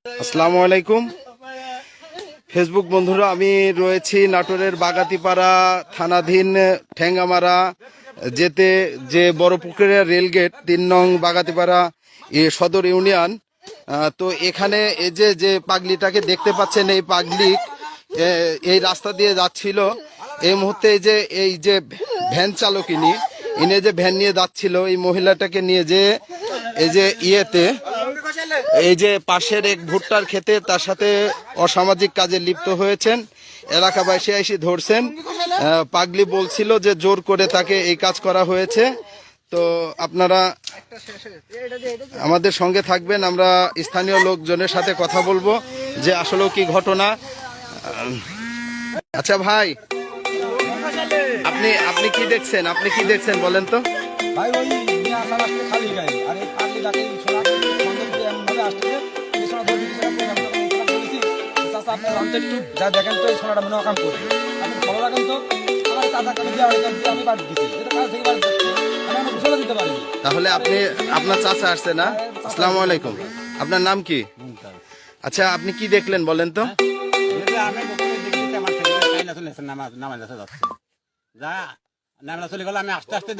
আসসালামু আলাইকুম ফেসবুক বন্ধুরা, আমি রয়েছি নাটোরের বাগাতিপাড়া থানাধীন ঠেঙ্গামারা যেতে যে বড় পুকুরের রেলগেট ৩ নং বাগাতিপাড়া সদর ইউনিয়ন। তো এখানে এই যে পাগলিটাকে দেখতে পাচ্ছেন, এই পাগলি এই রাস্তা দিয়ে যাচ্ছিল। এই মুহূর্তে এই যে ভ্যান চালক ইনি যে ভ্যান নিয়ে যাচ্ছিল, এই মহিলাটাকে নিয়ে যে এই যে এই যে পাশের এক ভুট্টার খেতে তার সাথে অসামাজিক কাজে লিপ্ত হয়েছেন। এলাকাবাসী এসে ধরছেন। পাগলি বলছিল যে জোর করে তাকে এই কাজ করা হয়েছে। তো আপনারা আমাদের সঙ্গে থাকবেন, আমরা স্থানীয় লোকজনের সাথে কথা বলবো যে আসলেও কি ঘটনা। আচ্ছা ভাই, আপনি কি দেখছেন? আপনি কি দেখছেন বলেন তো ভাই? ওই খালি গায়ে আর এই পাগলি ডাকে যা দেখেন তো এই সোনাটা মনে কাম করে আপনি ভালো রাখেন তো। আমার চাচা কাছে দিয়ে আমি বাদ দিচ্ছি, এটা কাজ থেকে বাদ দিচ্ছি, আমি আমার ঘোষণা দিতে পারিনি। তাহলে আপনার চাচা আসছে না? আসসালামু আলাইকুম, আপনার নাম কি? আচ্ছা, আপনি কি দেখলেন বলেন তো? নামলা চলে গেল, আমি আস্তে আস্তে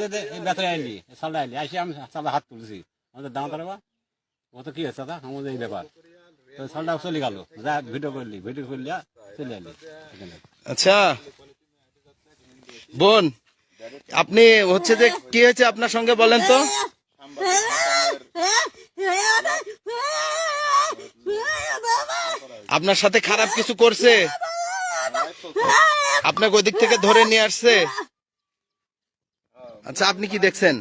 বেতরে আইলি সালটা আইলি আসি, আমি সালটা হাত তুলছি আমাদের দাম তারা ও তো কি হচ্ছে দাদা আমাদের এই ব্যাপার। তো সালটা চলে গেল, যা ভিডিও করলি চলে আইলি। আচ্ছা বোন, আপনি হচ্ছে যে কি হয়েছে আপনার সঙ্গে বলেন তো? আপনার সাথে খারাপ কিছু করছে? আপনাকে ওই দিক থেকে ধরে নিয়ে আসছে? আচ্ছা, আপনি কি দেখছেন?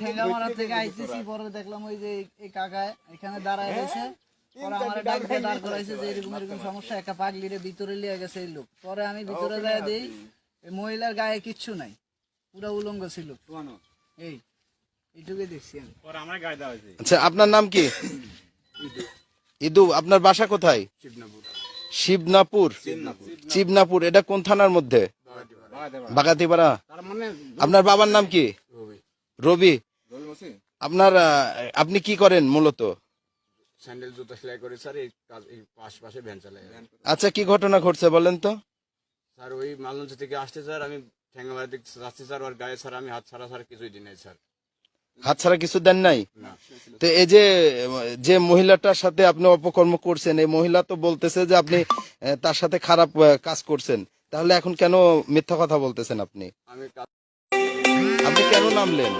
ঠেঙ্গামারা থেকে আইতেছি, পরে দেখলাম ওই যে এই কাকা এখানে দাঁড়ায় রয়েছে। পরে আমার ডাক দিয়ে দাঁড় করাইছে যে এরকম এরকম সমস্যা, একটা পাগলিরে ভিতরে লিয়ে গেছে এই লোক। পরে আমি ভিতরে যাই দিই, এই মহিলার গায়ে কিচ্ছু নাই, পুরো উলঙ্গ ছিল। এইটুকুই দেখছি আমি। আচ্ছা, আপনার নাম কি? ইদু। আপনার বাসা কোথায়? শিবনাপুর। শিবনাপুর, এটা কোন থানার মধ্যে? বাগাতিপাড়া। আপনার বাবার নাম কি? রবি। আপনি কি করেন মূলত? স্যান্ডেল জুতা সেলাই করে স্যার, এই কাজ এই পাশে ভ্যান চালাই। আচ্ছা, কি ঘটনা ঘটছে বলেন তো? স্যার ওই মালঞ্চ থেকে আসছে স্যার, আমি ঠেঙ্গামারা দিক যাচ্ছি স্যার, ওর গায়ে স্যার আমি হাত ছাড়া স্যার কিছুই দিই নাই স্যার। হাত ছাড়া কিছু দেন নাই? তো এই যে মহিলাটার সাথে আপনি অপকর্ম করছেন, এই মহিলা তো বলতেছে যে আপনি তার সাথে খারাপ কাজ করছেন। তাহলে এখন কেন মিথ্যা কথা বলতেছেন? আপনি কেন নামলেন?